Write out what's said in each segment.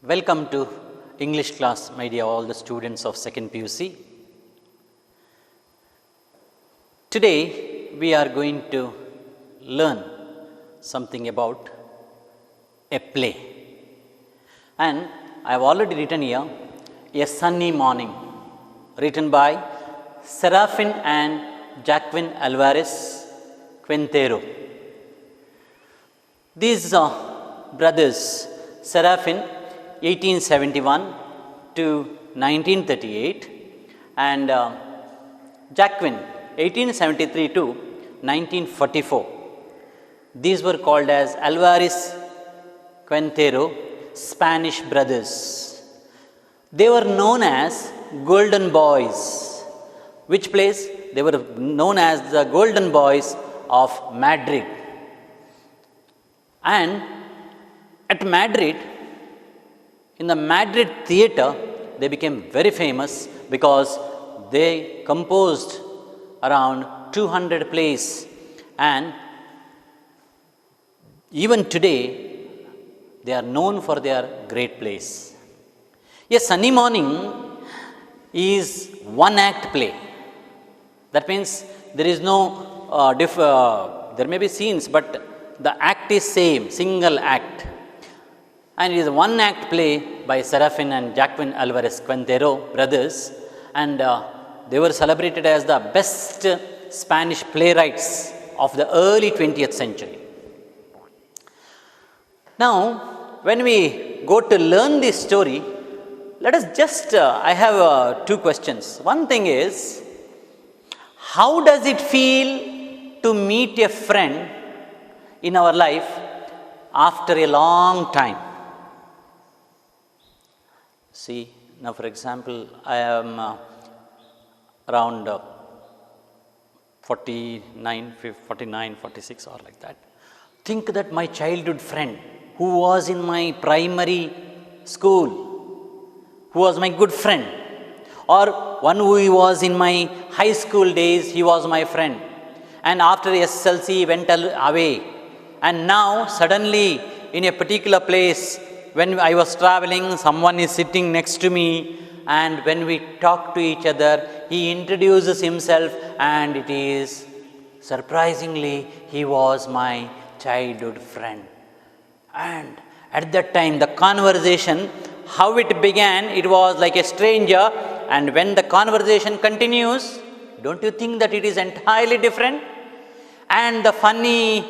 Welcome to English class, my dear all the students of 2nd PUC. Today we are going to learn something about a play, and I have already written here A Sunny Morning, written by Serafin and Jacqueline Alvarez Quintero. These brothers, Serafin 1871 to 1938 and Jacqueline 1873 to 1944. These were called as Alvarez Quintero Spanish brothers. They were known as Golden Boys. Which place? They were known as the Golden Boys of Madrid. And at Madrid, in the Madrid theatre, they became very famous because they composed around 200 plays, and even today they are known for their great plays. A Sunny Morning is one act play. That means there is no there may be scenes, but the act is same, single act. And it is a one act play by Serafin and Jacqueline Alvarez Quintero brothers, and they were celebrated as the best Spanish playwrights of the early 20th century. Now, when we go to learn this story, let us just, I have two questions. One thing is, how does it feel to meet a friend in our life after a long time? See, now for example, I am around 49, 46 or like that. Think that my childhood friend who was in my primary school, who was my good friend, or one who was in my high school days, he was my friend. And after SLC he went away. And now suddenly in a particular place, when I was traveling, someone is sitting next to me, and when we talk to each other, he introduces himself, and it is surprisingly, he was my childhood friend. And at that time, the conversation, how it began, it was like a stranger, and when the conversation continues, don't you think that it is entirely different? And the funny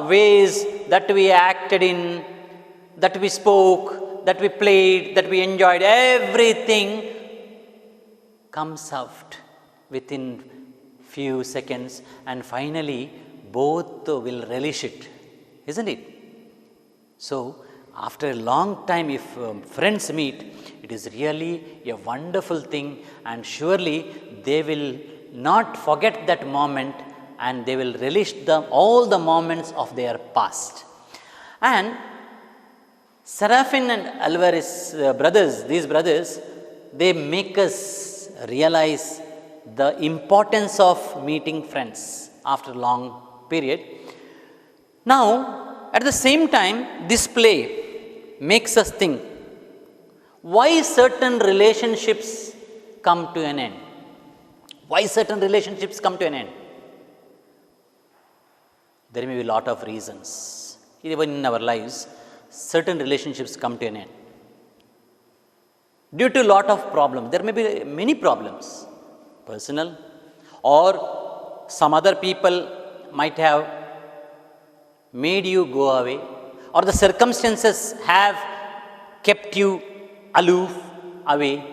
ways that we acted in, that we spoke, that we played, that we enjoyed, everything comes out within few seconds, and finally both will relish it, isn't it? So, after a long time, if friends meet, it is really a wonderful thing, and surely they will not forget that moment, and they will relish all the moments of their past. And Serafin and Alvarez brothers, these brothers, they make us realize the importance of meeting friends after a long period. Now, at the same time, this play makes us think why certain relationships come to an end. Why certain relationships come to an end? There may be a lot of reasons. Even in our lives, certain relationships come to an end due to a lot of problems. There may be many problems, personal, or some other people might have made you go away, or the circumstances have kept you aloof, away.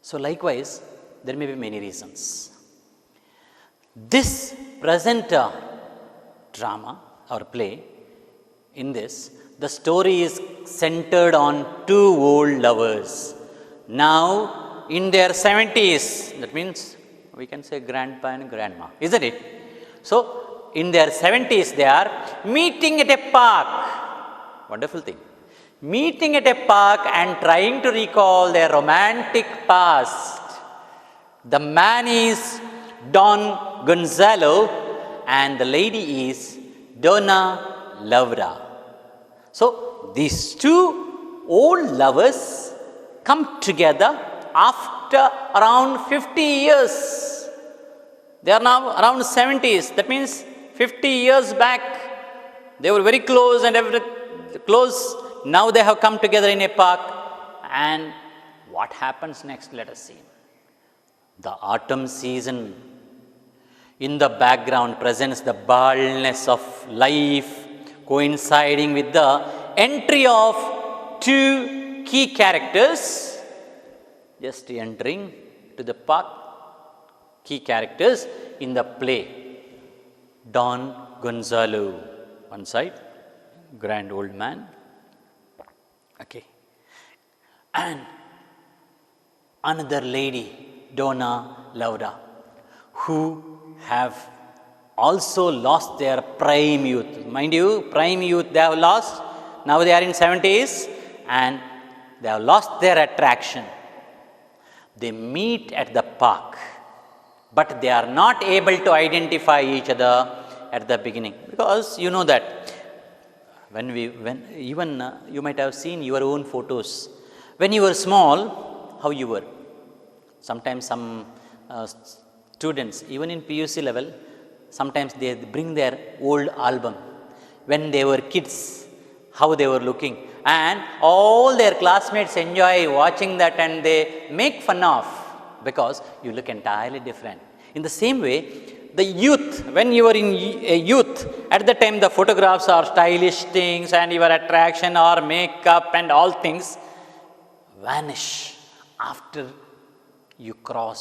So likewise, there may be many reasons. This present drama or play, in this, the story is centered on two old lovers. Now, in their 70s, that means we can say grandpa and grandma, isn't it? So, in their 70s, they are meeting at a park. Wonderful thing. Meeting at a park and trying to recall their romantic past. The man is Don Gonzalo and the lady is Donna Laura. So, these two old lovers come together after around 50 years. They are now around 70s. That means 50 years back, they were very close and close. Now they have come together in a park. And what happens next? Let us see. The autumn season in the background presents the baldness of life, coinciding with the entry of two key characters, just entering to the park, key characters in the play. Don Gonzalo, one side, grand old man, okay, and another lady, Donna Laura, who have also lost their prime youth. Mind you, prime youth they have lost. Now they are in 70s and they have lost their attraction. They meet at the park, but they are not able to identify each other at the beginning, because you know that when you might have seen your own photos. When you were small, how you were. Sometimes some students, even in PUC level, sometimes they bring their old album. When they were kids, how they were looking. And all their classmates enjoy watching that and they make fun of, because you look entirely different. In the same way, the youth, when you were in youth, at the time the photographs are stylish things and your attraction or makeup and all things vanish after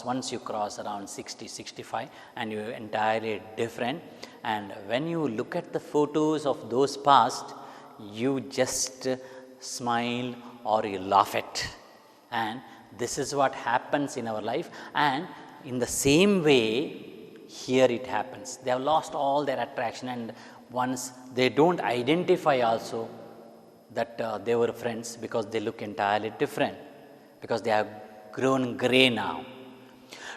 once you cross around 60, 65 and you're entirely different. And when you look at the photos of those past, you just smile or you laugh at. And this is what happens in our life. And in the same way, here it happens. They have lost all their attraction, and once they don't identify also that they were friends, because they look entirely different, because they have grown grey now.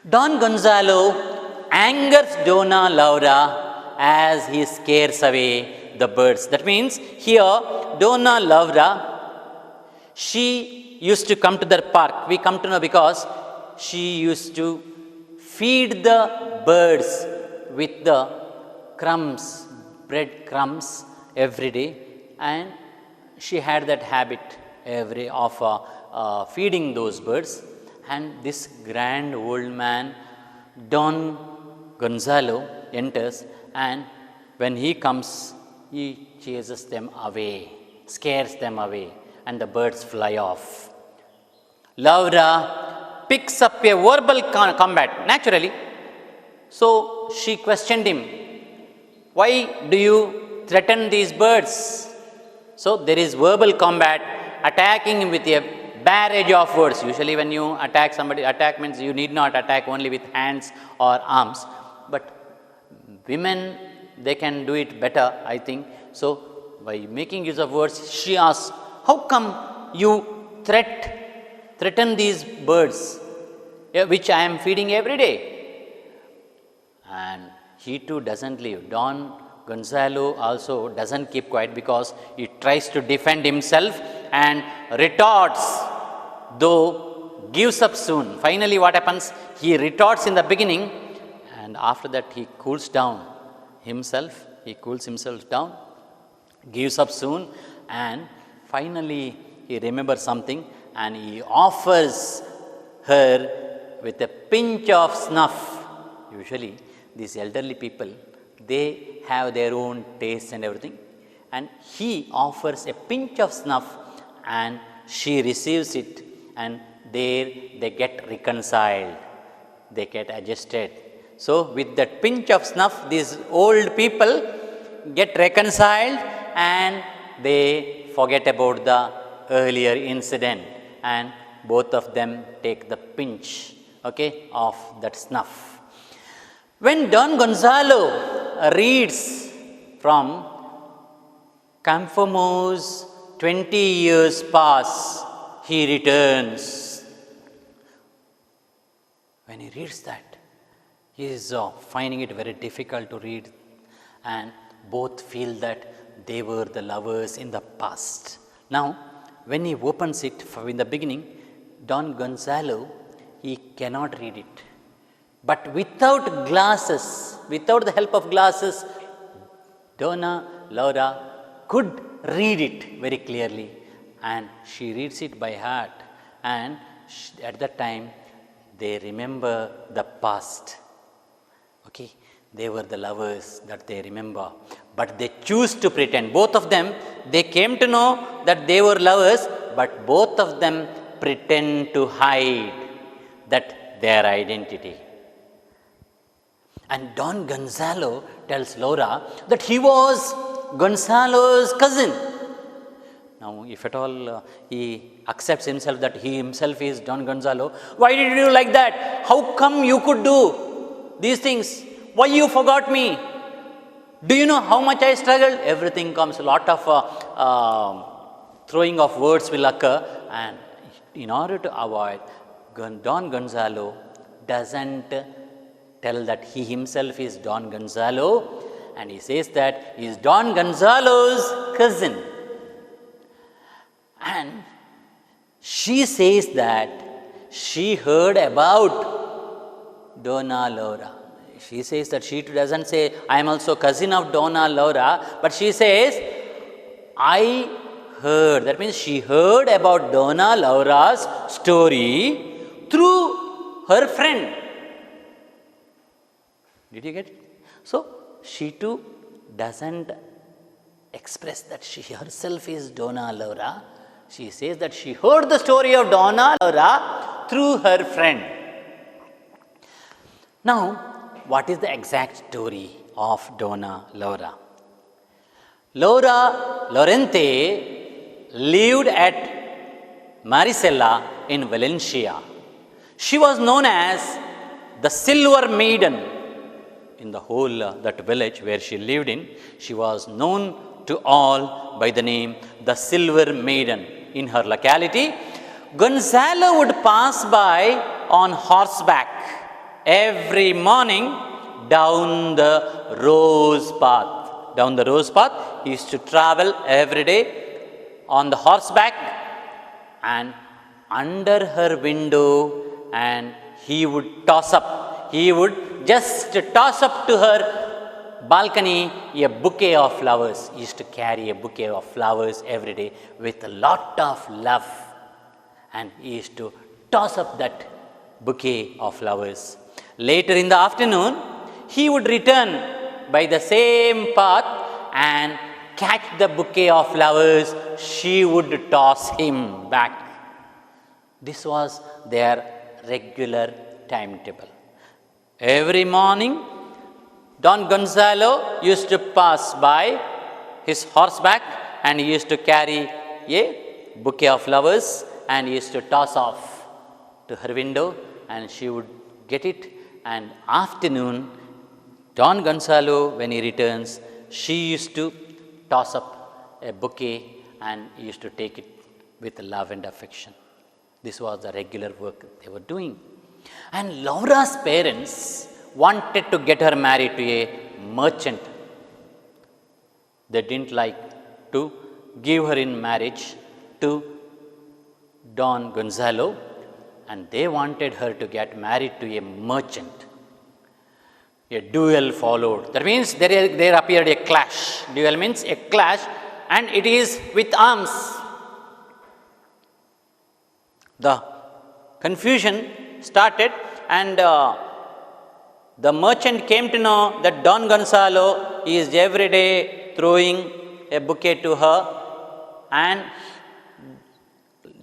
Don Gonzalo angers Donna Laura as he scares away the birds. That means here Donna Laura, she used to come to the park. We come to know because she used to feed the birds with the crumbs, bread crumbs every day, and she had that habit of feeding those birds. And this grand old man, Don Gonzalo, enters, and when he comes, he chases them away, scares them away, and the birds fly off. Laura picks up a verbal combat, naturally. So she questioned him, why do you threaten these birds? So there is verbal combat, attacking him with a barrage of words. Usually when you attack somebody, attack means you need not attack only with hands or arms. But women, they can do it better, I think. So by making use of words, she asks, how come you threaten these birds, which I am feeding every day? And he too doesn't leave. Don Gonzalo also doesn't keep quiet, because he tries to defend himself and retorts, though gives up soon. Finally what happens? He retorts in the beginning, and after that he cools down himself. He cools himself down, gives up soon, and finally he remembers something, and he offers her with a pinch of snuff. Usually these elderly people, they have their own taste and everything, and he offers a pinch of snuff and she receives it, and there they get reconciled, they get adjusted. So with that pinch of snuff, these old people get reconciled and they forget about the earlier incident, and both of them take the pinch, okay, of that snuff. When Don Gonzalo reads from Campomo's 20 years pass, he returns. When he reads that, he is finding it very difficult to read, and both feel that they were the lovers in the past. Now, when he opens it in the beginning, Don Gonzalo, he cannot read it. But without glasses, without the help of glasses, Donna Laura could read it very clearly, and she reads it by heart. And at that time, they remember the past. Okay, they were the lovers that they remember, but they choose to pretend. Both of them, they came to know that they were lovers, but both of them pretend to hide that their identity. And Don Gonzalo tells Laura that he was Gonzalo's cousin. Now, if at all he accepts himself that he himself is Don Gonzalo, why did you do like that? How come you could do these things? Why you forgot me? Do you know how much I struggled? Everything comes, a lot of throwing of words will occur, and in order to avoid, Don Gonzalo doesn't tell that he himself is Don Gonzalo, and he says that he is Don Gonzalo's cousin. And she says that she heard about Donna Laura. She says that she doesn't say, I am also cousin of Donna Laura, but she says, I heard. That means she heard about Donna Laura's story through her friend. Did you get it? So, she too doesn't express that she herself is Donna Laura. She says that she heard the story of Donna Laura through her friend. Now, what is the exact story of Donna Laura? Laura Lorente lived at Maricela in Valencia. She was known as the Silver Maiden. In the whole that village where she lived in, she was known to all by the name the Silver Maiden. In her locality, Gonzalo would pass by on horseback every morning down the rose path. Down the rose path, he used to travel every day on the horseback, and under her window, and he would toss up. He would just toss up to her balcony a bouquet of flowers. He used to carry a bouquet of flowers every day with a lot of love, and he used to toss up that bouquet of flowers. Later in the afternoon, he would return by the same path and catch the bouquet of flowers. She would toss him back. This was their regular timetable. Every morning, Don Gonzalo used to pass by his horseback, and he used to carry a bouquet of flowers, and he used to toss off to her window, and she would get it. And afternoon, Don Gonzalo, when he returns, she used to toss up a bouquet, and he used to take it with love and affection. This was the regular work they were doing. And Laura's parents wanted to get her married to a merchant. They didn't like to give her in marriage to Don Gonzalo, and they wanted her to get married to a merchant. A duel followed. That means there appeared a clash. Duel means a clash, and it is with arms. The confusion started, and the merchant came to know that Don Gonzalo is every day throwing a bouquet to her, and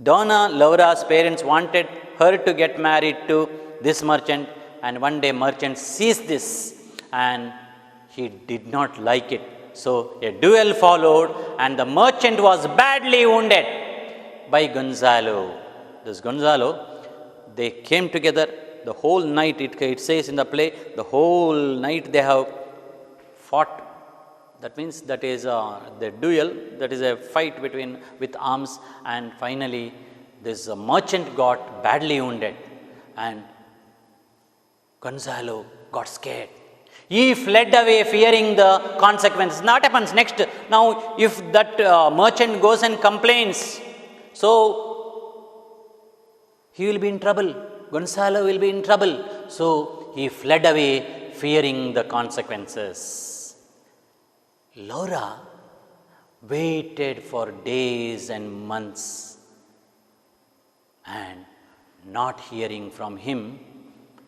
Donna Laura's parents wanted her to get married to this merchant. And one day merchant sees this, and he did not like it. So a duel followed, and the merchant was badly wounded by Gonzalo. This Gonzalo, they came together the whole night. It says in the play, the whole night they have fought. That means that is the duel, that is a fight with arms, and finally this merchant got badly wounded, and Gonzalo got scared. He fled away fearing the consequences. What happens next? Now, if that merchant goes and complains So, he will be in trouble. Gonzalo will be in trouble. So, he fled away, fearing the consequences. Laura waited for days and months, and not hearing from him,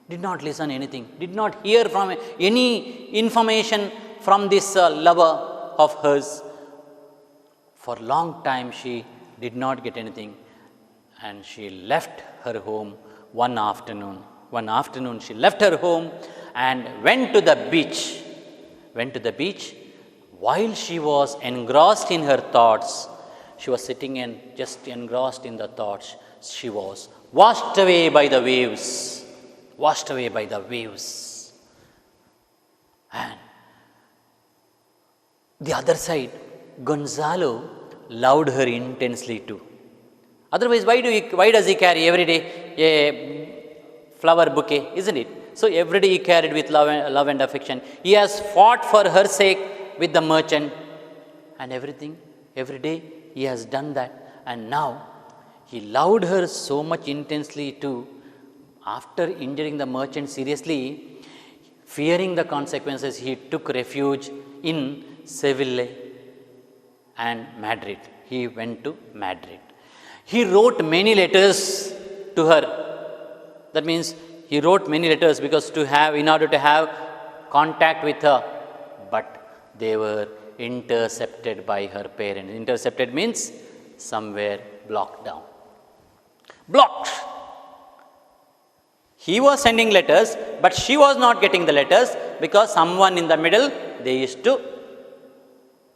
did not listen anything, did not hear from any information from this lover of hers. For long time she did not get anything, and she left her home one afternoon. One afternoon she left her home and went to the beach. Went to the beach. While she was engrossed in her thoughts, she was sitting and just engrossed in the thoughts, she was washed away by the waves. Washed away by the waves. And the other side, Gonzalo loved her intensely too. Otherwise, why does he carry every day a flower bouquet, isn't it? So every day he carried with love and affection. He has fought for her sake with the merchant and everything. Every day he has done that. And now he loved her so much intensely too. After injuring the merchant seriously, fearing the consequences, he took refuge in Seville and Madrid. He went to Madrid. He wrote many letters to her. That means he wrote many letters in order to have contact with her. But they were intercepted by her parents. Intercepted means somewhere blocked down. Blocked. He was sending letters, but she was not getting the letters because someone in the middle, they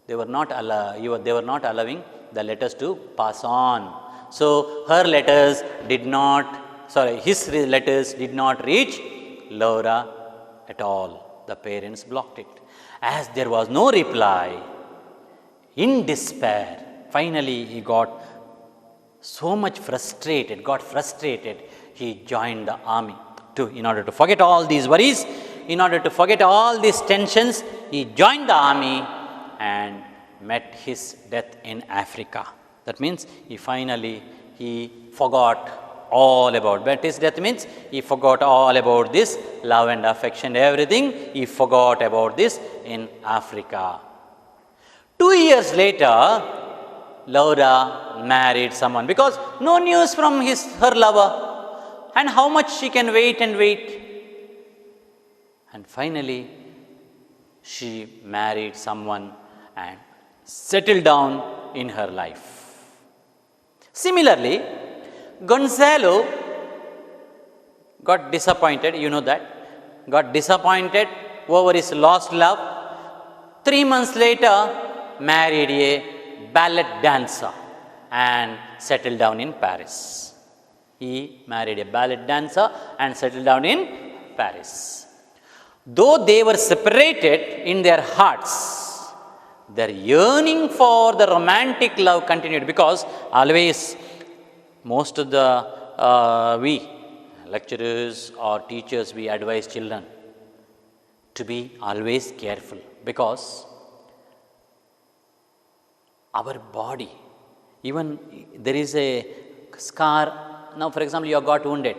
were not allowing the letters to pass on. So his letters did not reach Laura at all. The parents blocked it. As there was no reply, in despair, finally he got frustrated, he joined the army in order to forget all these worries, in order to forget all these tensions. He joined the army and met his death in Africa. That means he forgot all about. But his death means he forgot all about this love and affection, everything. He forgot about this in Africa. 2 years later, Laura married someone because no news from her lover. And how much she can wait and wait. And finally, she married someone and settled down in her life. Similarly, Gonzalo got disappointed, got disappointed over his lost love. 3 months later, married a ballet dancer and settled down in Paris. He married a ballet dancer and settled down in Paris. Though they were separated in their hearts, their yearning for the romantic love continued, because always most of the we lecturers or teachers, we advise children to be always careful, because our body, even there is a scar. Now, for example, you have got wounded.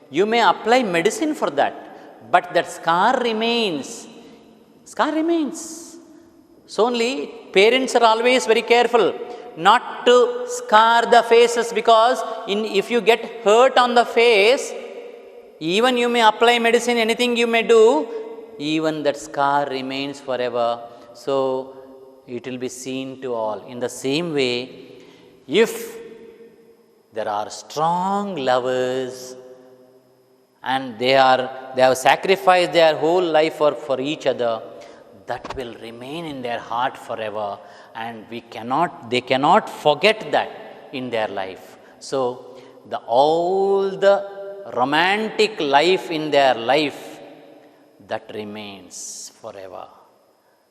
You may apply medicine for that, but that scar remains. Scar remains. So only parents are always very careful not to scar the faces, because if you get hurt on the face, even you may apply medicine, anything you may do, even that scar remains forever. So it will be seen to all. In the same way, if there are strong lovers and they have sacrificed their whole life for each other, that will remain in their heart forever, and they cannot forget that in their life. So all the romantic life in their life, that remains forever.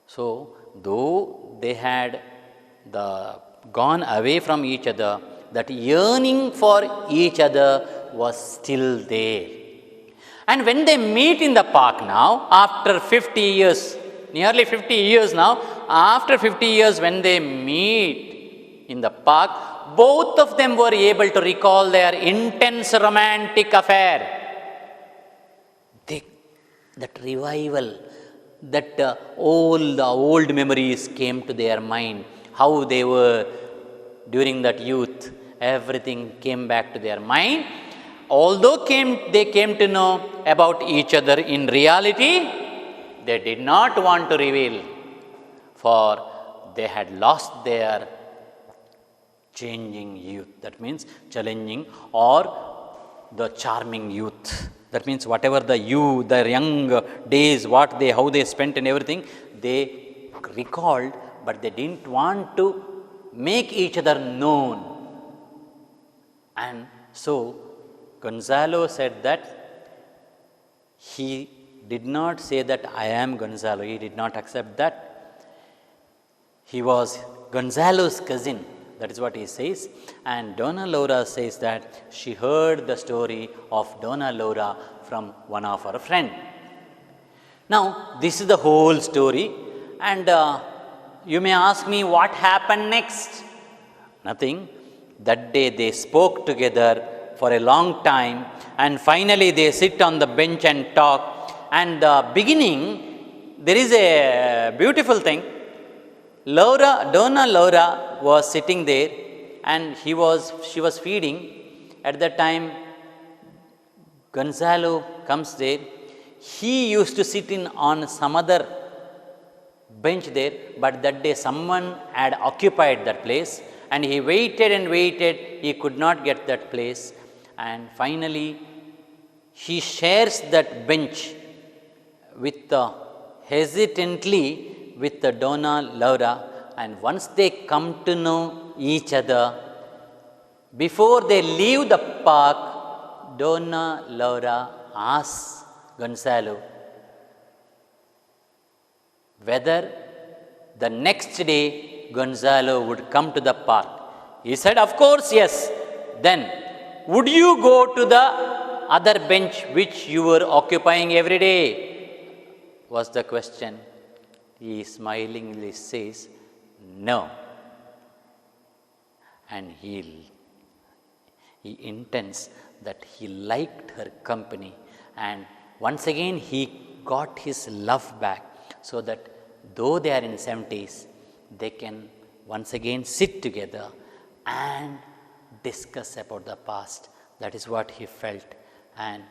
So though they had gone away from each other, that yearning for each other was still there. And when they meet in the park now, after 50 years, nearly 50 years now, after 50 years when they meet in the park, both of them were able to recall their intense romantic affair. That revival, that all the old memories came to their mind, how they were during that youth, everything came back to their mind. Although they came to know about each other in reality, they did not want to reveal, for they had lost their changing youth. That means challenging or the charming youth. That means whatever the young days, how they spent and everything, they recalled, but they didn't want to make each other known. And so Gonzalo said that he did not say that I am Gonzalo. He did not accept that. He was Gonzalo's cousin. That is what he says. And Donna Laura says that she heard the story of Donna Laura from one of her friends. Now, this is the whole story. And you may ask me what happened next. Nothing. That day they spoke together for a long time, and finally they sit on the bench and talk. And the beginning, there is a beautiful thing. Donna Laura was sitting there, and she was feeding. At that time, Gonzalo comes there. He used to sit on some other bench there, but that day someone had occupied that place, and he waited and waited. He could not get that place, and finally he shares that bench hesitantly with Donna Laura. And once they come to know each other, before they leave the park, Donna Laura asks Gonzalo whether the next day Gonzalo would come to the park. He said, of course, yes. Then, would you go to the other bench which you were occupying every day? Was the question. He smilingly says, no. And he intends that he liked her company, and once again he got his love back, so that though they are in 70s, they can once again sit together and discuss about the past. That is what he felt, and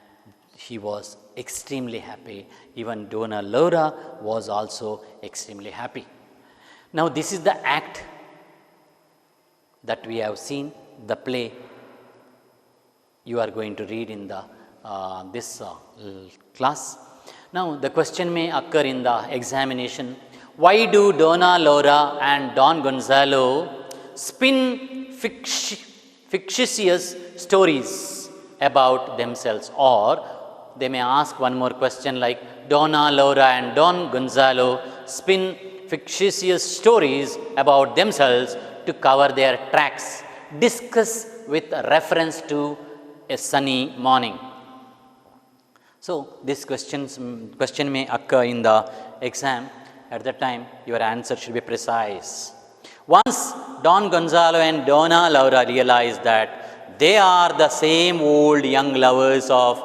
he was extremely happy. Even Donna Laura was also extremely happy. Now this is the act that we have seen, the play you are going to read in the this class. Now the question may occur in the examination. Why do Donna Laura and Don Gonzalo spin fictitious stories about themselves? Or they may ask one more question like, Donna Laura and Don Gonzalo spin fictitious stories about themselves to cover their tracks, discuss with reference to a sunny morning. So this question may occur in the exam. At that time, your answer should be precise. Once Don Gonzalo and Donna Laura realized that they are the same old young lovers of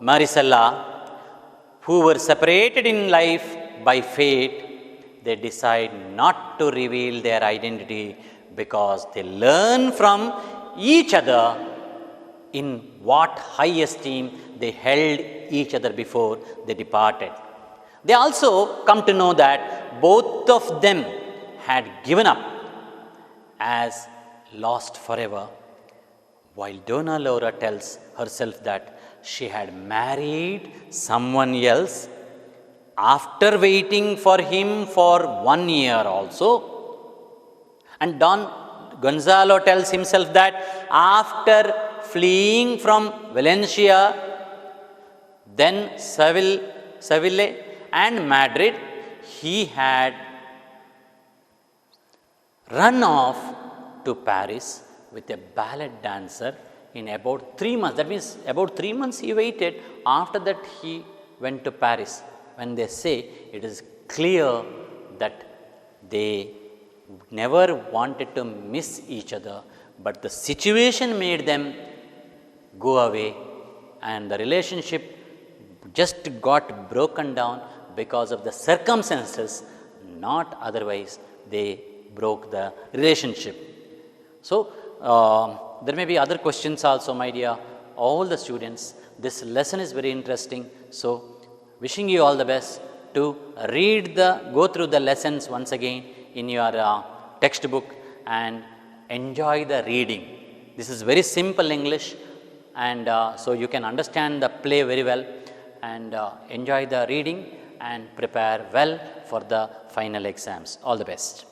Marisela, who were separated in life by fate, they decide not to reveal their identity, because they learn from each other in what high esteem they held each other before they departed. They also come to know that both of them had given up as lost forever, while Donna Laura tells herself that she had married someone else after waiting for him for 1 year also. And Don Gonzalo tells himself that after fleeing from Valencia, then Seville and Madrid, he had run off to Paris with a ballet dancer in about 3 months. That means about 3 months he waited. After that he went to Paris. When they say, it is clear that they never wanted to miss each other, but the situation made them go away, and the relationship just got broken down because of the circumstances, not otherwise they broke the relationship. So, there may be other questions also, my dear, all the students. This lesson is very interesting. So, wishing you all the best to go through the lessons once again in your textbook and enjoy the reading. This is very simple English, and so you can understand the play very well, and enjoy the reading and prepare well for the final exams. All the best.